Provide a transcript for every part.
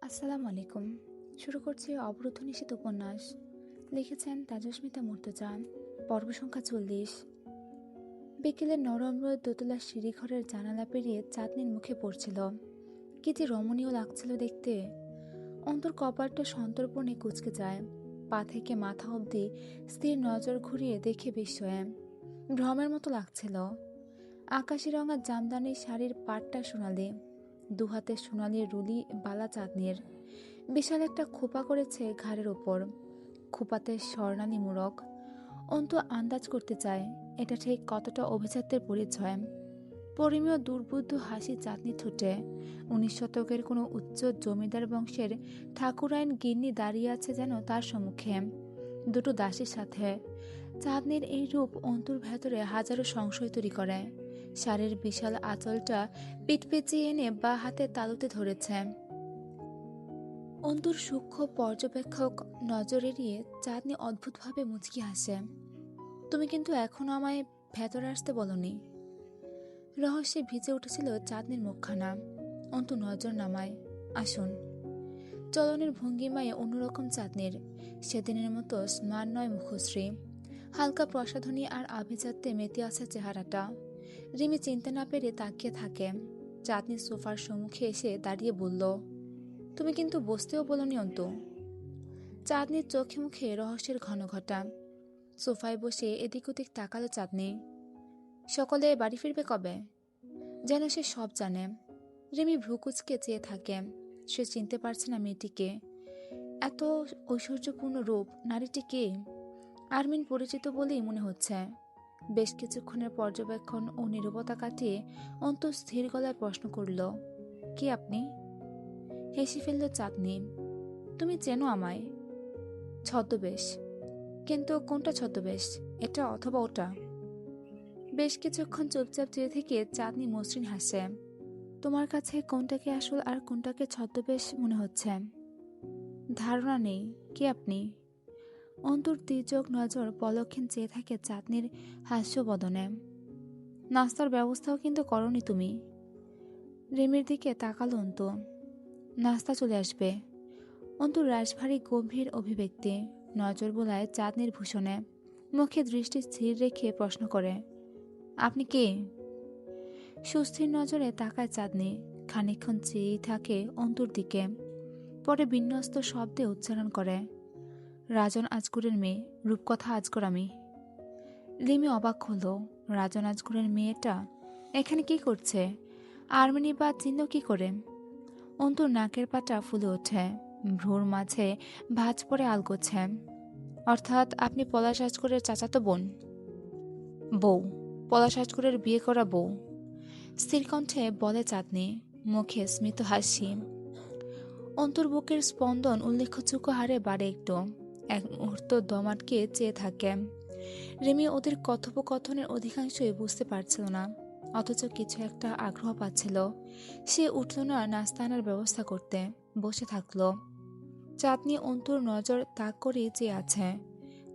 আসসালামু আলাইকুম। শুরু করছি অবরুদ্ধ নিষেধ উপন্যাস। লিখেছেন তাজস্মিতা মুর্তজা। পর্ব সংখ্যা 40। বিকেলের নরম রোদ দোতলার সিঁড়িঘরের জানালা পেরিয়ে চাঁদনির মুখে পড়ছিল। কি যে রমণীয় লাগছিল দেখতে। অন্তর কপালটা সন্তর্পণে কুঁচকে যায়। পা থেকে মাথা অবধি স্থির নজর ঘুরিয়ে দেখে বিস্ময়ে ভ্রমের মতো লাগছিল। আকাশি রঙা জামদানি শাড়ির পাটটা সোনালি, দুহাতে সোনালি রুলি বালা চাঁদনির। বিশাল একটা খোপা করেছে ঘাড়ের ওপর, খোপাতে স্বর্ণালী মোড়ক। অন্তু আন্দাজ করতে চায় এটা ঠিক কতটা অভিজাত্যের পরিচয়। পরিমেয় দুর্বুদ্ধ হাসি চাঁদনি ঠোঁটে। 19 শতকের কোনো উচ্চ জমিদার বংশের ঠাকুরাইন গিন্নি দাঁড়িয়ে আছে যেন তার সম্মুখে, দুটো দাসীর সাথে। চাঁদনির এই রূপ অন্তুর ভেতরে হাজারো সংশয় তৈরি করে। শাড়ির বিশাল আঁচলটা পিঠ পেঁচিয়ে এনে বা হাতে তালুতে ধরেছে। অন্তুর সূক্ষ্ম পর্যবেক্ষক নজর এড়িয়ে চাঁদনি অদ্ভুতভাবে মুচকি হাসে। তুমি কিন্তু এখনো আমায় ভেতরে আসতে বলনি। রহস্যে ভিজে উঠেছিল চাঁদনির মুখখানা। অন্তু নজর নামায়। আসুন। চলনের ভঙ্গিমায় অন্যরকম চাঁদনির, সেদিনের মতো স্নান নয় মুখশ্রী। হালকা প্রসাধনী আর আভিজাত্যে মেতে আছে চেহারাটা। রিমি চিনতে না পেরে তাকিয়ে থাকে। চাঁদনি সোফার সম্মুখে এসে দাঁড়িয়ে বলল, তুমি কিন্তু বসতেও বলনি অন্তু। চাঁদনির চোখে মুখে রহস্যের ঘনঘটা। সোফায় বসে এদিক ওদিক তাকালো চাঁদনি। সকলে বাড়ি ফিরবে কবে? যেন সে সব জানে। রিমি ভ্রুকুচকে চেয়ে থাকে। সে চিনতে পারছে না মেয়েটিকে। এত ঐশ্বর্যপূর্ণ রূপ নারীটি কে? আরমিন পরিচিত বলেই মনে হচ্ছে। বেশ কিছুক্ষণের পর্যবেক্ষণ ও নীরবতা কাটিয়ে অন্তু স্থির গলায় প্রশ্ন করল, কে আপনি? হেসে ফেলল চাঁদনি। তুমি চেনো আমায়? ছদ্মবেশ। কিন্তু কোনটা ছদ্মবেশ, এটা অথবা ওটা? বেশ কিছুক্ষণ চুপচাপ চেয়ে থেকে চাঁদনি মসৃণ হাসে। তোমার কাছে কোনটাকে আসল আর কোনটাকে ছদ্মবেশ মনে হচ্ছে? ধারণা নেই। কে আপনি? অন্তর তীর্যক নজর পলক্ষীন চেয়ে থাকে চাঁদনির হাস্য বদনে। নাস্তার ব্যবস্থাও কিন্তু করনি তুমি। রেমির দিকে তাকালো অন্তু। নাস্তা চলে আসবে। অন্তুর রাশভারী গম্ভীর অভিব্যক্তি নজর বোলায় চাঁদনির ভূষণে। মুখে দৃষ্টি স্থির রেখে প্রশ্ন করে, আপনি কে? সুস্থির নজরে তাকায় চাঁদনি। খানিকক্ষণ চেয়েই থাকে অন্তুর দিকে। পরে বিন্যস্ত শব্দে উচ্চারণ করে, রাজন আজগরের মেয়ে, রূপকথা আজগর আমি। লিমি অবাক হলো। রাজন আজগরের মেয়েটা এখানে কি করছে? আর্মেনি বা চিহ্ন কি করে? অন্তুর নাকের পাটা ফুলে ওঠে। ভ্রুর মাঝে ভাঁজ পড়ে আলগোছে। অর্থাৎ আপনি পলাশ আজগরের চাচাতো বোন? বউ। পলাশ আজগরের বিয়ে করা বউ। স্থির কণ্ঠে বলে চাঁদনি, মুখে স্মিত হাসি। অন্তর বুকের স্পন্দন উল্লেখযোগ্য হারে বাড়ে একটু। এক মুহূর্ত দম আটকে চেয়ে থাকে। রিমি ওদের কথোপকথনের অধিকাংশই বুঝতে পারছিল না, অথচ কিছু একটা আগ্রহ পাচ্ছিল। সে উঠল না নাস্তা আনার ব্যবস্থা করতে, বসে থাকল। চাঁদনি অন্তুর নজর তাক করে চেয়ে আছে।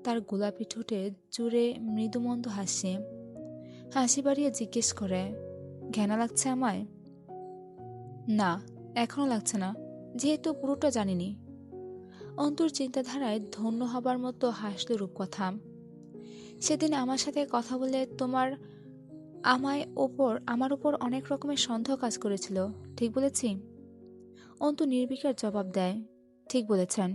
তার গোলাপি ঠোঁটে জুড়ে মৃদুমন্দ হাসি। হাসি বাড়িয়ে জিজ্ঞেস করে, ঘেনা লাগছে আমায়? না, এখনো লাগছে না, যেহেতু পুরোটা জানিনি। অন্তুর চিন্তাধারায় ধন্য হবার মতো হাসল রূপকথা। সেদিন আমার সাথে কথা বলে তোমার আমার ওপর অনেক রকমের সন্দেহ কাজ করেছিল, ঠিক বলেছি? অন্তু নির্বিকার জবাব দেয়, ঠিক বলেছেন।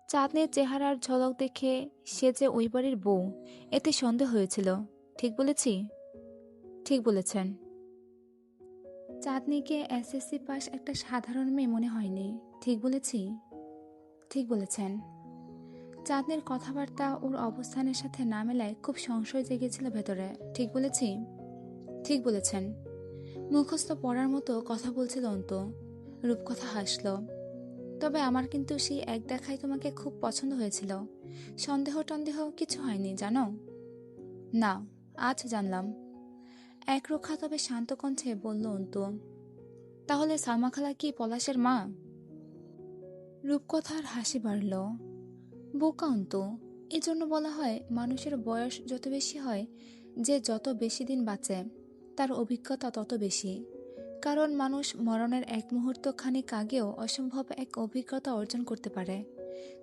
চাঁদনির চেহারার ঝলক দেখে সে যে ওই বাড়ির বউ, এতে সন্দেহ হয়েছিল, ঠিক বলেছি? ঠিক বলেছেন। চাঁদনিকে এসএসসি পাস একটা সাধারণ মেয়ে মনে হয়নি, ঠিক বলেছি? ঠিক বলেছেন। চাঁদনির কথাবার্তা ওর অবস্থানের সাথে না মেলায় খুব সংশয় জেগেছিল ভেতরে, ঠিক বলেছি? ঠিক বলেছেন। মুখস্থ পড়ার মতো কথা বলছিল অন্তু। রূপকথা হাসল। তবে আমার কিন্তু সেই এক দেখায় তোমাকে খুব পছন্দ হয়েছিল। সন্দেহ টন্দেহ কিছু হয়নি জানো? না, আজ জানলাম। একরোখা তবে শান্ত কণ্ঠে বলল অন্তু। তাহলে সালমা খালা কি পলাশের মা? রূপকথার হাসি বাড়ল। বোকা অন্তু। এজন্য বলা হয় মানুষের বয়স যত বেশি হয়, যে যত বেশি দিন বাঁচে, তার অভিজ্ঞতা তত বেশি। কারণ মানুষ মরণের এক মুহূর্ত খানিক আগেও অসম্ভব এক অভিজ্ঞতা অর্জন করতে পারে।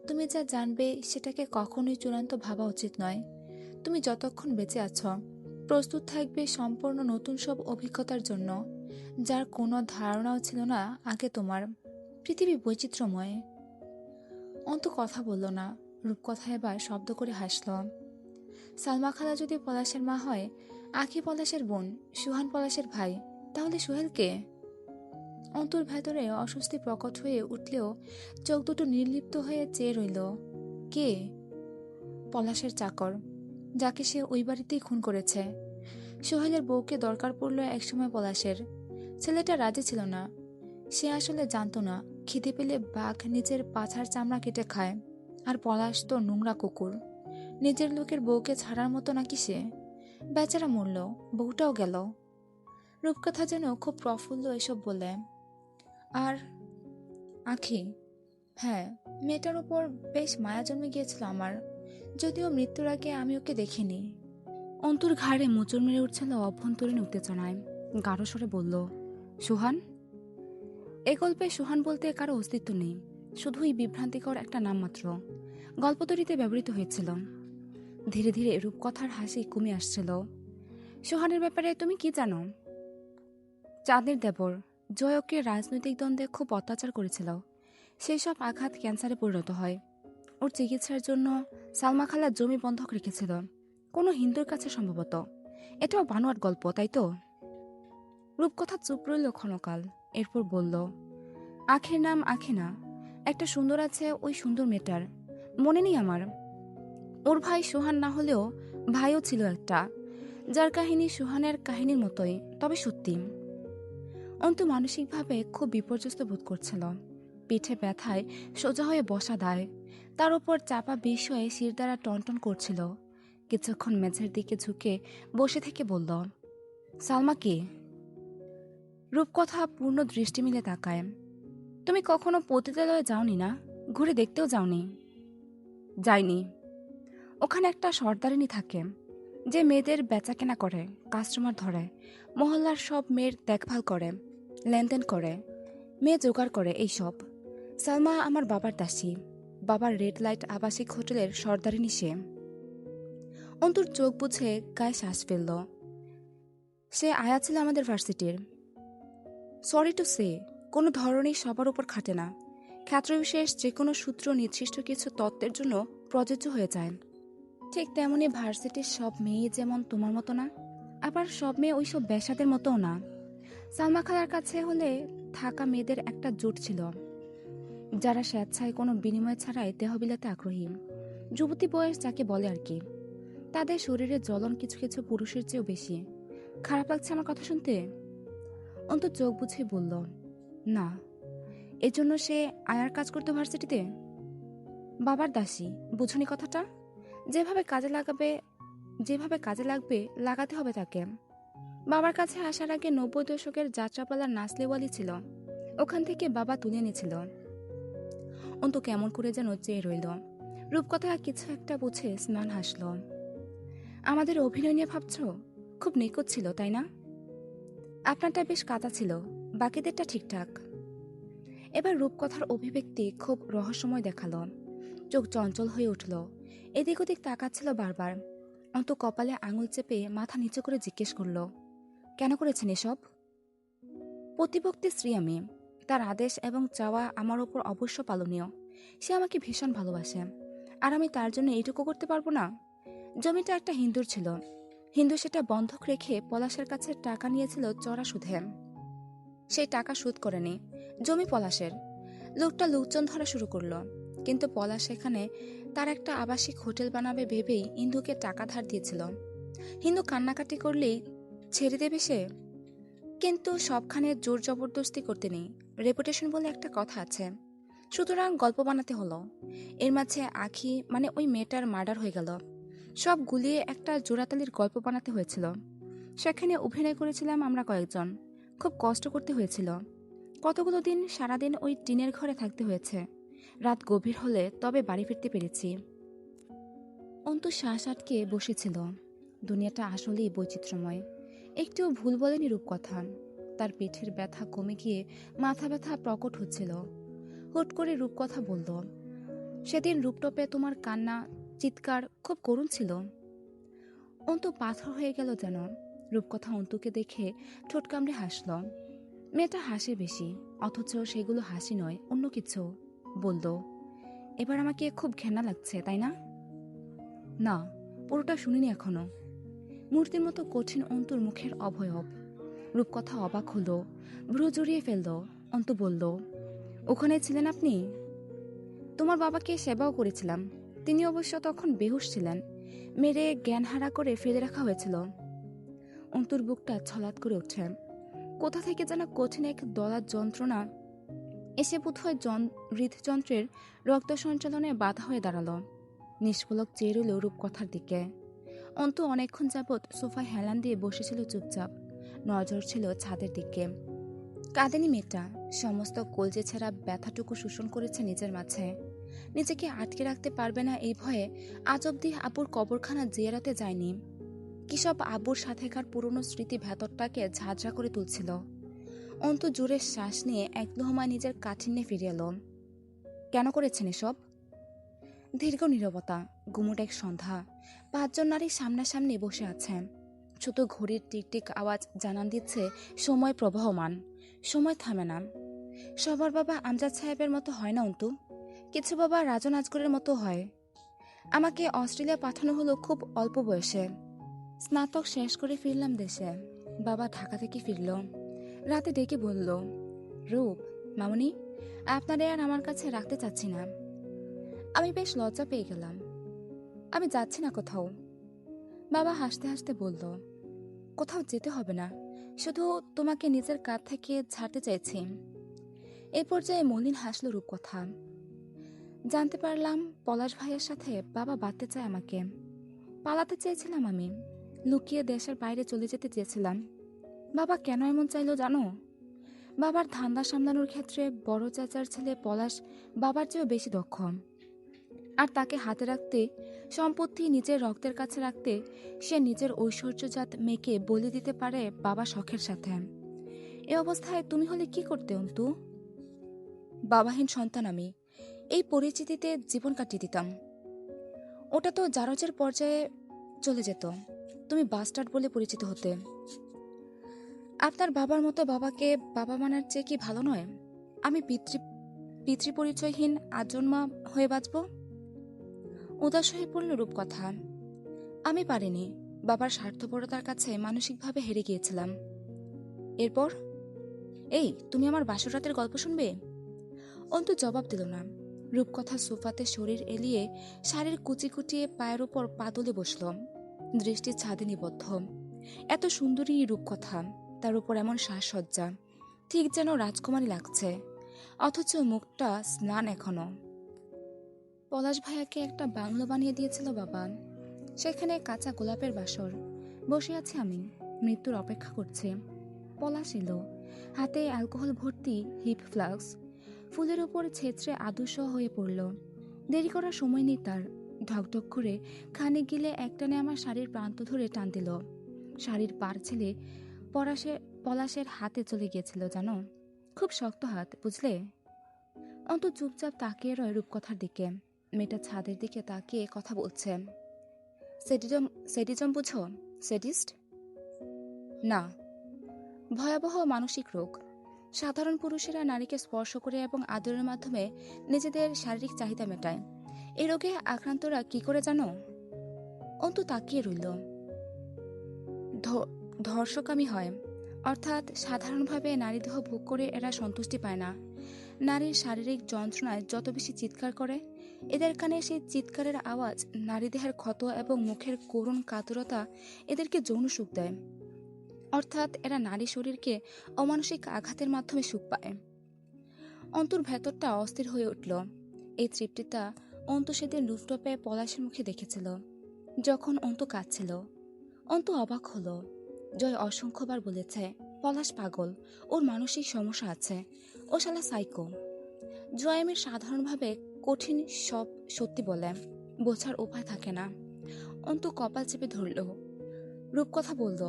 তুমি যা জানবে সেটাকে কখনোই চূড়ান্ত ভাবা উচিত নয়। তুমি যতক্ষণ বেঁচে আছো, প্রস্তুত থাকবে সম্পূর্ণ নতুন সব অভিজ্ঞতার জন্য, যার কোনো ধারণাও ছিল না আগে তোমার। পৃথিবী বৈচিত্র্যময়। অন্তু কথা বলল না। রূপকথা এবার শব্দ করে হাসল। সালমা খালা যদি পলাশের মা হয়, আখি পলাশের বোন, সুহান পলাশের ভাই, তাহলে সোহেল কে? অন্তুর ভেতরে অস্বস্তি প্রকট হয়ে উঠলেও চোখ দুটো নির্লিপ্ত হয়ে চেয়ে রইল। কে? পলাশের চাকর, যাকে সে ওই বাড়িতেই খুন করেছে। সোহেলের বউকে দরকার পড়ল একসময় পলাশের। ছেলেটা রাজি ছিল না। সে আসলে জানতো না খিদে পেলে বাঘ নিজের পাছার চামড়া কেটে খায়, আর পলাশ তো নোংরা কুকুর। নিজের লোকের বউকে ছাড়ার মতো নাকি সে? বেচারা মরল, বউটাও গেল। রূপকথা যেন খুব প্রফুল্ল এসব বলে। আর আখি, হ্যাঁ, মেয়েটার উপর বেশ মায়া জন্মে গিয়েছিল আমার, যদিও মৃত্যুর আগে আমি ওকে দেখিনি। অন্তুর ঘাড়ে মোচড় মেরে উঠছিল অভ্যন্তরীণ উত্তেজনায়। গাঢ় স্বরে বলল, সুহান? এ গল্পে সুহান বলতে কারো অস্তিত্ব নেই, শুধুই বিভ্রান্তিকর একটা নাম মাত্র। গল্প তৈরিতে ব্যবহৃত হয়েছিল। ধীরে ধীরে রূপকথার হাসি কমে আসছিল। সুহানের ব্যাপারে তুমি কি জানো? চাঁদের দেবর জয়কে রাজনৈতিক দ্বন্দ্বে খুব অত্যাচার করেছিল। সেই সব আঘাত ক্যান্সারে পরিণত হয়। ওর চিকিৎসার জন্য সালমা খালা জমি বন্ধক রেখেছিল, কোনো হিন্দুর কাছে সম্ভবত। এটাও বানোয়াট গল্প, তাই তো? রূপকথা চুপ রইল ক্ষণকাল, এরপর বলল, আখের নাম আখেনা, একটা সুন্দর আছে ওই সুন্দর মেয়েটার, মনে নেই আমার। ওর ভাই সুহান না হলেও ভাইও ছিল একটা, যার কাহিনী সুহানের কাহিনীর মতোই, তবে সত্যি। অন্তু মানসিকভাবে খুব বিপর্যস্ত বোধ করছিল। পিঠে ব্যথায় সোজা হয়ে বসা দায়, তার উপর চাপা বিষয়ে শিরদাঁড়া টনটন করছিল। কিছুক্ষণ মেঝের দিকে ঝুঁকে বসে থেকে বলল, সালমা কে? রূপকথা পূর্ণ দৃষ্টি মিলে তাকায়। তুমি কখনো পতিতালয়ে যাওনি না? ঘুরে দেখতেও যাওনি? যাইনি। ওখানে একটা সর্দারিনী থাকে, যে মেয়েদের বেচাকেনা করে, কাস্টমার ধরে, মহল্লার সব মেয়ের দেখভাল করে, লেনদেন করে, মেয়ে জোগাড় করে, এইসব। সালমা আমার বাবার দাসী, বাবার রেড লাইট আবাসিক হোটেলের সর্দারিনী সে। অন্তুর চোখ বুঝে গায়ে শ্বাস ফেলল। সে আয়া ছিল আমাদের ভার্সিটির। সরি টু সে, কোনো ধরনেই সবার উপর খাটে না। ক্ষেত্রবিশেষ যে কোনো সূত্র নির্দিষ্ট কিছু তত্ত্বের জন্য প্রযোজ্য হয়ে যায়। ঠিক তেমনি ভার্সিটির সব মেয়ে যেমন তোমার মতো না, আবার সব মেয়ে ওইসব বেশ্যাদের মতোও না। সালমা খালার কাছে হলে থাকা মেয়েদের একটা জোট ছিল, যারা স্বেচ্ছায় কোনো বিনিময় ছাড়াই দেহ বিলাতে আগ্রহী। যুবতী বয়স যাকে বলে আর কি। তাদের শরীরে জ্বলন কিছু কিছু পুরুষের চেয়েও বেশি। খারাপ লাগছে আমার কথা শুনতে? অন্তু চোখ বুঝে বলল, না। এজন্য সে আয়ার কাজ করতো ভার্সিটিতে? বাবার দাসী, বুঝনি কথাটা? যেভাবে কাজে লাগবে লাগাতে হবে তাকে। বাবার কাছে আসার আগে 90 দশকের যাত্রাপালার নাসলেওয়ালি ছিল, ওখান থেকে বাবা তুলে এনেছিল। অন্তু কেমন করে যেন চেয়ে রইল। রূপকথা কিছু একটা বুঝে স্নান হাসল। আমাদের অভিনয় নিয়ে ভাবছ? খুব নিখুঁত ছিল, তাই না? আপনারটা বেশ কাঁচা ছিল, বাকিদেরটা ঠিকঠাক। এবার রূপকথার অভিব্যক্তি খুব রহস্যময় দেখালো। চোখ চঞ্চল হয়ে উঠল, এদিক ওদিক তাকাচ্ছিল বারবার। অন্তু কপালে আঙুল চেপে মাথা নিচু করে জিজ্ঞেস করল, কেন করেছেন এসব? প্রতিপক্তি স্ত্রী আমি, তার আদেশ এবং চাওয়া আমার ওপর অবশ্য পালনীয়। সে আমাকে ভীষণ ভালোবাসে, আর আমি তার জন্য এইটুকু করতে পারবো না? জমিটা একটা হিন্দুর ছিল, হিন্দু সেটা বন্ধক রেখে পলাশের কাছে টাকা নিয়েছিল চড়া সুদে। সেই টাকা শোধ করেনি, জমি পলাশের। লোকটা লোকজন ধরা শুরু করলো, কিন্তু পলাশ সেখানে তার একটা আবাসিক হোটেল বানাবে ভেবেই হিন্দুকে টাকা ধার দিয়েছিল। হিন্দু কান্নাকাটি করলেই ছেড়ে দেবে সে। কিন্তু সবখানে জোর জবরদস্তি করতে নেই, রেপুটেশন বলে একটা কথা আছে। সুতরাং গল্প বানাতে হলো। এর মাঝে আখি মানে ওই মেয়েটার মার্ডার হয়ে গেল। সব গুলিয়ে একটা জোড়াতালির গল্প বানাতে হয়েছিল। সেখানে অভিনয় করেছিলাম আমরা কয়েকজন। খুব কষ্ট করতে হয়েছিল। কতগুলো দিন সারাদিন ওই টিনের ঘরে থাকতে হয়েছে। রাত গভীর হলে তবে বাড়ি ফিরতে পেরেছি। অন্তু শ্বাস আটকে বসেছিল। দুনিয়াটা আসলেই বৈচিত্র্যময়। একটু ভুল বলেনি রূপকথা। তার পিঠের ব্যথা কমে গিয়ে মাথা ব্যথা প্রকট হচ্ছিল। হুট করে রূপকথা বলল, সেদিন রূপটপে তোমার কান্না চিৎকার খুব করুণ ছিল। অন্তু পাথর হয়ে গেল যেন। রূপকথা অন্তুকে দেখে ঠোঁট কামড়ে হাসল। মেয়েটা হাসে বেশি, অথচ সেগুলো হাসি নয়, অন্য কিছু। বলল, এবার আমাকে খুব ঘেন্না লাগছে, তাই না? না, পুরোটা শুনিনি এখনো। মূর্তির মতো কঠিন অন্তুর মুখের অবয়ব। রূপকথা অবাক হলো, ভ্রু জড়িয়ে ফেলল। অন্তু বলল, ওখানে ছিলেন আপনি? তোমার বাবাকে সেবাও করেছিলাম। তিনি অবশ্য তখন বেহুশ ছিলেন, মেরে জ্ঞানহারা করে ফেলে রাখা হয়েছিল। অন্তুর বুকটা ছলাৎ করে ওঠে। কোথা থেকে যেন কঠিন এক দলার যন্ত্রণা এসে বোধহয় হৃদযন্ত্রের রক্ত সঞ্চালনে বাধা হয়ে দাঁড়ালো। নিষ্পলক চেয়ে রইল রূপকথার দিকে। অন্তু অনেকক্ষণ যাবৎ সোফায় হেলান দিয়ে বসেছিল চুপচাপ, নজর ছিল ছাদের দিকে। কাঁদেনি মেয়েটা, সমস্ত কলজে ছেঁড়া ব্যথাটুকু শোষণ করেছে নিজের মাঝে। নিজেকে আটকে রাখতে পারবে না এই ভয়ে আজ অব্দি আব্বুর কবরখানা জিয়ারতে যায়নি। কি সব আব্বুর সাথেকার পুরনো স্মৃতি ভেতরটাকে ঝাঁঝরা করে তুলছিল। অন্তু জোরে শ্বাস নিয়ে এক লোহমায় নিজের কাঠিন্যে ফিরে এলো। কেন করেছেন এসব? দীর্ঘ নীরবতা, গুমুট এক সন্ধ্যা। 5 জন নারী সামনাসামনি বসে আছেন। ছোট ঘড়ির টিকটিক আওয়াজ জানান দিচ্ছে সময় প্রবাহমান, সময় থামে না। সবার বাবা আমজাদ সাহেবের মতো হয় না অন্তু, কিছু বাবা রাজন আজগরের মতো হয়। আমাকে অস্ট্রেলিয়া পাঠানো হলো খুব অল্প বয়সে। স্নাতক শেষ করে ফিরলাম দেশে। বাবা ঢাকা থেকে ফিরল, রাতে ডেকে বলল, রূপ, মামনি, আপনারে আর আমার কাছে রাখতে চাচ্ছি না। আমি বেশ লজ্জা পেয়ে গেলাম। আমি যাচ্ছি না কোথাও। বাবা হাসতে হাসতে বলল, কোথাও যেতে হবে না, শুধু তোমাকে নিজের কাঁধ থেকে ছাড়তে চাইছি। এই পর্যায়ে মলিন হাসল রূপকথা। জানতে পারলাম পলাশ ভাইয়ের সাথে বাবা বাঁধতে চায় আমাকে। পালাতে চেয়েছিলাম আমি, লুকিয়ে দেশের বাইরে চলে যেতে চেয়েছিলাম। বাবা কেন এমন চাইলো জানো? বাবার ধান্দা সামলানোর ক্ষেত্রে বড় চাচার ছেলে পলাশ বাবার চেয়েও বেশি দক্ষ। আর তাকে হাতে রাখতে, সম্পত্তি নিজের রক্তের কাছে রাখতে সে নিজের ঐশ্বর্যজাত মেয়েকে বলি দিতে পারে বাবা শখের সাথে। এ অবস্থায় তুমি হলে কি করতে অন্তু? বাবাহীন সন্তান আমি, এই পরিচিতিতে জীবন কাটিয়ে দিতাম। ওটা তো জারজের পর্যায়ে চলে যেত, তুমি বাস্টার্ড বলে পরিচিত হতে। আপনার বাবার মতো বাবাকে বাবা মানার চেয়ে কি ভালো নয় আমি পিতৃপরিচয়হীন আজন্মা হয়ে বাঁচব? উদাস হয়ে পড়ল রূপকথা। আমি পারিনি, বাবার স্বার্থপরতার কাছে মানসিকভাবে হেরে গিয়েছিলাম। এরপর, এই তুমি আমার বাসর রাতের গল্প শুনবে? অন্তু জবাব দিল না। রূপকথা সোফাতে শরীর এলিয়ে শাড়ির কুচি কুটিয়ে পায়ের উপর পা তুলে বসল, দৃষ্টি ছাদে নিবদ্ধ। এত সুন্দরী রূপকথা, তার উপর এমন সাজসজ্জা, ঠিক যেন রাজকুমারী লাগছে, অথচ মুখটা স্নান এখনো। পলাশ ভাইয়াকে একটা বাংলো বানিয়ে দিয়েছিল বাবা, সেখানে কাঁচা গোলাপের বাসর। বসে আছি আমি, মৃত্যুর অপেক্ষা করছে। পলাশ এলো, হাতে অ্যালকোহল ভর্তি হিপ ফ্লাক্স, ফুলের উপর ছেঁচড়ে আদর্শ হয়ে পড়ল। দেরি করার সময় নেই তার। ঢকঢক করে খানিক গিলে একটানে আমার শাড়ির প্রান্ত ধরে টান দিল। শাড়ির পার ছেলে পলাশের হাতে চলে গিয়েছিল জানো, খুব শক্ত হাত, বুঝলে? অন্তু চুপচাপ তাকিয়ে রয় রূপকথার দিকে। মেয়েটা ছাদের দিকে তাকিয়ে কথা বলছে। সেডিজম বুঝো? সেডিস্ট না, ভয়াবহ মানসিক রোগ। সাধারণ পুরুষেরা নারীকে স্পর্শ করে এবং আদরের মাধ্যমে নিজেদের শারীরিক চাহিদা মেটায়। এই রোগে আক্রান্তরা কি করে জানো? অন্তু তাকিয়ে রইল। ধর্ষকামী হয়, অর্থাৎ সাধারণভাবে নারী দেহ ভোগ করে এরা সন্তুষ্টি পায় না। নারীর শারীরিক যন্ত্রণায় যত বেশি চিৎকার করে, এদের কানে সেই চিৎকারের আওয়াজ, নারী দেহের ক্ষত এবং মুখের করুণ কাতরতা এদেরকে যৌন সুখ দেয়। অর্থাৎ এরা নারী শরীরকে অমানসিক আঘাতের মাধ্যমে সুখ পায়। অন্তুর ভেতরটা অস্থির হয়ে উঠল। এই তৃপ্তিটা অন্তু সেদিন রুফটপে পলাশের মুখে দেখেছিল, যখন অন্তু কাঁদছিল। অন্তু অবাক হলো। জয় অসংখ্যবার বলেছে পলাশ পাগল, ওর মানসিক সমস্যা আছে, ও শালা সাইকো। জয়ামের সাধারণভাবে কঠিন সব সত্যি বলে, বোঝার উপায় থাকে না। অন্তু কপাল চেপে ধরল। রূপকথা বলল,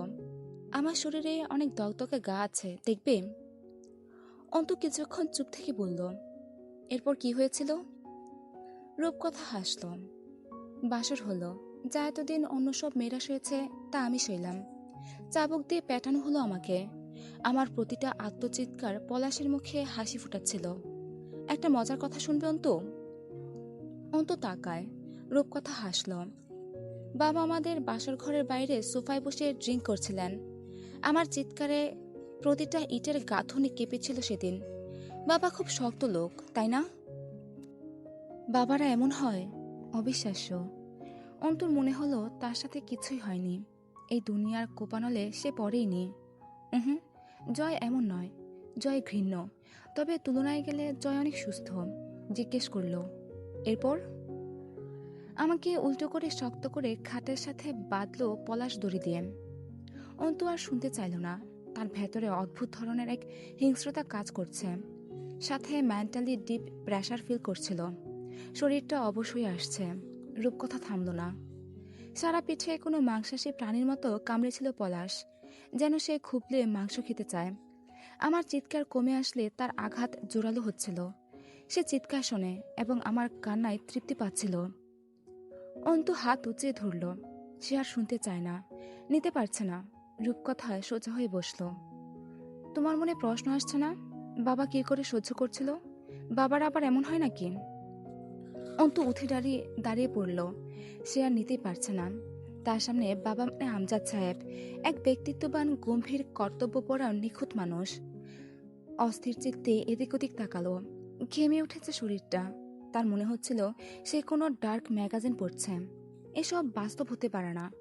আমার শরীরে অনেক দগদগে গা আছে, দেখবে? অন্তু কিছুক্ষণ চুপ থেকে বলল, এরপর কি হয়েছিল? রূপকথা হাসল। বাসর হলো। যা এতদিন অন্য সব মেয়েরা শুয়েছে তা আমি শুইলাম। চাবুক দিয়ে পেটানো হলো আমাকে। আমার প্রতিটা আত্মচিৎকার পলাশের মুখে হাসি ফুটাচ্ছিল। একটা মজার কথা শুনবে অন্তু? অন্তু তাকায়। রূপকথা হাসল। বাবা আমাদের বাসর ঘরের বাইরে সোফায় বসে ড্রিঙ্ক করছিলেন। আমার চিৎকারে প্রতিটা ইটের গাঁথনি কেঁপেছিল সেদিন। বাবা খুব শক্ত লোক, তাই না? বাবারা এমন হয়, অবিশ্বাস্য। অন্তুর মনে হলো তার সাথে কিছুই হয়নি। এই দুনিয়ার কোপানলে সে পড়েইনি। হুম, জয় এমন নয়। জয় ঘৃণ্য, তবে তুলনায় গেলে জয় অনেক সুস্থ। জিজ্ঞেস করল, এরপর? আমাকে উল্টো করে শক্ত করে খাটের সাথে বাঁধল পলাশ দড়ি দিয়ে। অন্তু আর শুনতে চাইল না। তার ভেতরে অদ্ভুত ধরনের এক হিংস্রতা কাজ করছে, সাথে মেন্টালি ডিপ প্রেশার ফিল করছিল। শরীরটা অবশ হয়ে আসছে। রূপকথা থামল না। সারা পিঠে কোনো মাংসাশী প্রাণীর মতো কামড়েছিল পলাশ, যেন সে খুবলে মাংস খেতে চায়। আমার চিৎকার কমে আসলে তার আঘাত জোরালো হচ্ছিল। সে চিৎকার শোনে এবং আমার কান্নায় তৃপ্তি পাচ্ছিল। অন্তু হাত উঁচিয়ে ধরল। সে আর শুনতে চায় না, নিতে পারছে না। রূপকথায় সোজা হয়ে বসল। তোমার মনে প্রশ্ন আসছে না, বাবা কি করে সহ্য করছিল? বাবার আবার এমন হয় নাকি? অন্তু উঠে দাঁড়িয়ে পড়ল। সে আর নিতেই পারছে না। তার সামনে বাবা মানে আমজাদ সাহেব, এক ব্যক্তিত্ববান, গম্ভীর, কর্তব্যপরায়ণ, নিখুঁত মানুষ। অস্থির চিত্তে এদিক ওদিক তাকালো। ঘেমে উঠেছে শরীরটা। তার মনে হচ্ছিল সে কোনো ডার্ক ম্যাগাজিন পড়ছে। এসব বাস্তব হতে পারে না।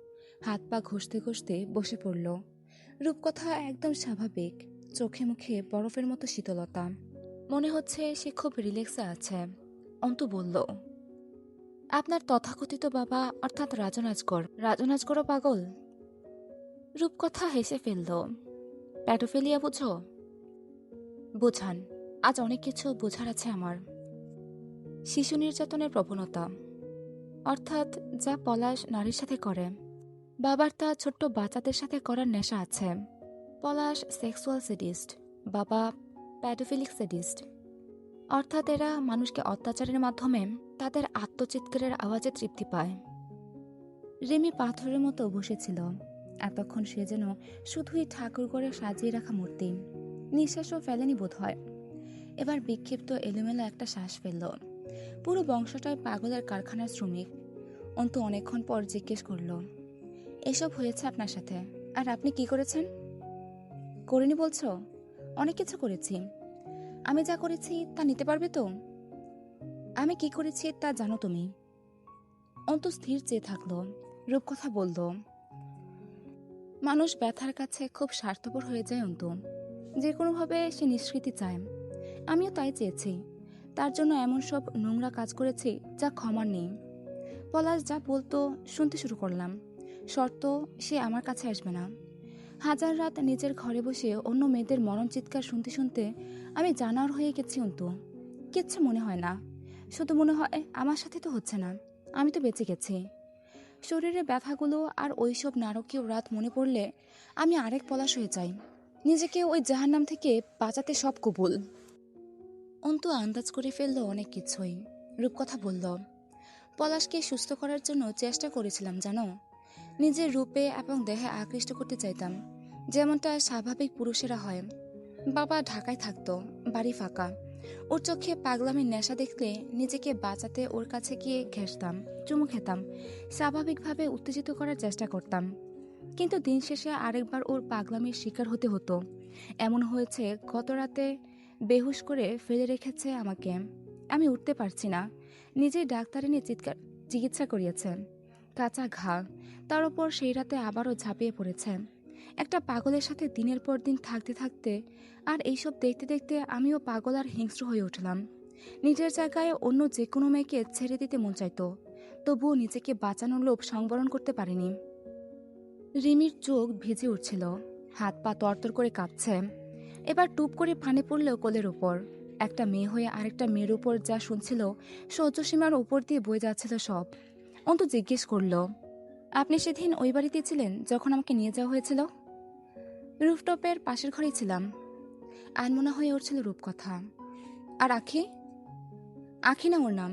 হাত পা ঘষতে ঘষতে বসে পড়ল। রূপকথা একদম স্বাভাবিক, চোখে মুখে বরফের মতো শীতলতা। মনে হচ্ছে সে খুব রিল্যাক্সে আছে। অন্তু বলল, আপনার তথাকথিত বাবা অর্থাৎ রাজনাজগরও পাগল? রূপকথা হেসে ফেলল। প্যাডোফিলিয়া বুঝো? বোঝান। আজ অনেক কিছু বোঝার আছে আমার। শিশু নির্যাতনের প্রবণতা, অর্থাৎ যা পলাশ নারীর সাথে করে। বাবার তা ছোট্ট বাচ্চাদের সাথে করার নেশা আছে। পলাশ সেক্সুয়াল সেডিস্ট, বাবা প্যাডোফিলিক সেডিস্ট। অর্থাৎ এরা মানুষকে অত্যাচারের মাধ্যমে তাদের আত্মচিৎকারের আওয়াজে তৃপ্তি পায়। রিমি পাথরের মতো বসেছিল। এতক্ষণ সে যেন শুধুই ঠাকুর করে সাজিয়ে রাখা মূর্তি। নিঃশ্বাসও ফেলেনি বোধ হয়। এবার বিক্ষিপ্ত এলোমেলো একটা শ্বাস ফেলল। পুরো বংশটাই পাগলের কারখানার শ্রমিক। অন্তু অনেকক্ষণ পর জিজ্ঞেস করল, এসব হয়েছে আপনার সাথে, আর আপনি কি করেছেন? করিনি বলছো? অনেক কিছু করেছি। আমি যা করেছি তা নিতে পারবে তো? আমি কি করেছি তা জানো তুমি? অন্তু স্থির চেয়ে থাকলো। রূপকথা বলল, মানুষ ব্যথার কাছে খুব স্বার্থপর হয়ে যায় অন্তু। যে কোনোভাবে সে নিষ্কৃতি চায়। আমিও তাই চেয়েছি। তার জন্য এমন সব নোংরা কাজ করেছি যা ক্ষমার নেই। পলাশ যা বলতো শুনতে শুরু করলাম। শর্ত, সে আমার কাছে আসবে না। হাজার রাত নিজের ঘরে বসে অন্য মেয়েদের মরণ চিৎকার শুনতে শুনতে আমি জানোয়ার হয়ে গেছি অন্তু। কিচ্ছু মনে হয় না। শুধু মনে হয় আমার সাথে তো হচ্ছে না, আমি তো বেঁচে গেছি। শরীরে ব্যথাগুলো আর ওইসব নারকীয় রাত মনে পড়লে আমি আরেক পলাশ হয়ে যাই। নিজেকে ওই জাহান্নাম থেকে বাঁচাতে সব কবুল। অন্তু আন্দাজ করে ফেললো অনেক কিছুই। রূপকথা বলল, পলাশকে সুস্থ করার জন্য চেষ্টা করেছিলাম জানো। নিজের রূপে এবং দেহে আকৃষ্ট করতে চাইতাম, যেমনটা স্বাভাবিক পুরুষেরা হয়। বাবা ঢাকায় থাকতো, বাড়ি ফাঁকা। ওর চোখে পাগলামির নেশা দেখলে নিজেকে বাঁচাতে ওর কাছে গিয়ে ঘেঁষতাম, চুমু খেতাম, স্বাভাবিকভাবে উত্তেজিত করার চেষ্টা করতাম। কিন্তু দিন শেষে আরেকবার ওর পাগলামির শিকার হতে হতো। এমন হয়েছে গত রাতে বেহুশ করে ফেলে রেখেছে আমাকে। আমি উঠতে পারছি না। নিজেই ডাক্তার এনে চিকিৎসা করিয়েছে। কাঁচা ঘা, তার উপর সেই রাতে আবারও ঝাঁপিয়ে পড়েছে। একটা পাগলের সাথে দিনের পর দিন থাকতে থাকতে আর এইসব দেখতে দেখতে আমিও পাগল আর হিংস্র হয়ে উঠলাম। নিজের জায়গায় অন্য যে কোনো মেয়েকে ছেড়ে দিতে মন চাইতো, তবুও নিজেকে বাঁচানোর লোভ সংবরণ করতে পারিনি। রিমির চোখ ভিজে উঠছিল, হাত পা তরতর করে কাঁপছে। এবার টুপ করে পানি পড়ল কোলের উপর। একটা মেয়ে হয়ে আরেকটা মেয়ের উপর যা শুনছিল, সহ্যসীমার উপর দিয়ে বয়ে যাচ্ছিল সব। অন্তু জিজ্ঞেস করল, আপনি সেদিন ওই বাড়িতে ছিলেন যখন আমাকে নিয়ে যাওয়া হয়েছিল? রুফটপের পাশের ঘরেই ছিলাম। আনমনা হয়ে উঠছিল রূপকথা। আর আখি? আখি না ওর নাম।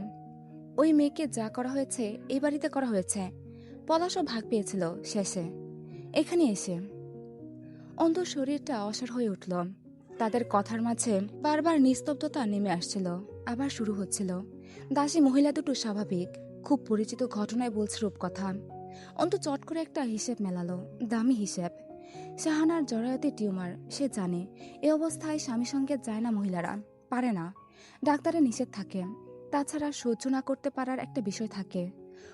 ওই মেয়েকে যা করা হয়েছে এই বাড়িতে করা হয়েছে। পলাশও ভাগ পেয়েছিল শেষে এখানে এসে। অন্ধর শরীরটা অসাড় হয়ে উঠল। তাদের কথার মাঝে বারবার নিস্তব্ধতা নেমে আসছিল, আবার শুরু হচ্ছিল। দাসী মহিলা দুটো স্বাভাবিক, খুব পরিচিত ঘটনায় বলছে রূপকথা। অন্ত চট করে একটা হিসেব মেলালো, দামি হিসেব। শাহানার জরায়ুতে টিউমার, সে জানে। এ অবস্থায় স্বামী সঙ্গে যায় না মহিলারা, পারে না। ডাক্তারের নিষেধ থাকে। তাছাড়া সহ্য না করতে পারার একটা বিষয় থাকে।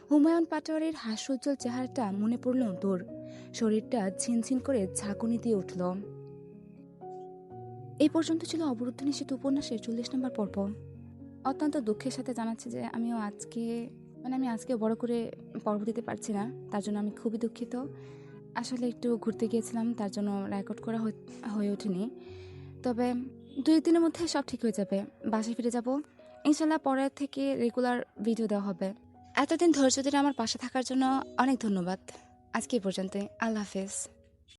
হুমায়ুন পাটোয়ারির হাস্যোজ্জ্বল চেহারাটা মনে পড়ল তোর। শরীরটা ঝিনঝিন করে ঝাঁকুনি দিয়ে উঠল। এই পর্যন্ত ছিল অবরুদ্ধ নিষেধ উপন্যাসের 40 নম্বর পর্ব। অত্যন্ত দুঃখের সাথে জানাচ্ছি যে আমি আজকে বড় করে পর্ব দিতে পারছি না, তার জন্য আমি খুবই দুঃখিত। আসলে একটু ঘুরতে গিয়েছিলাম, তার জন্য রেকর্ড করা হয়ে ওঠেনি। তবে 2-1 দিনের মধ্যে সব ঠিক হয়ে যাবে। বাসায় ফিরে যাব ইনশাল্লাহ। পরের থেকে রেগুলার ভিডিও দেওয়া হবে। এতদিন ধৈর্য ধরে আমার পাশে থাকার জন্য অনেক ধন্যবাদ। আজকে এই পর্যন্তই। আল্লাহ হাফেজ।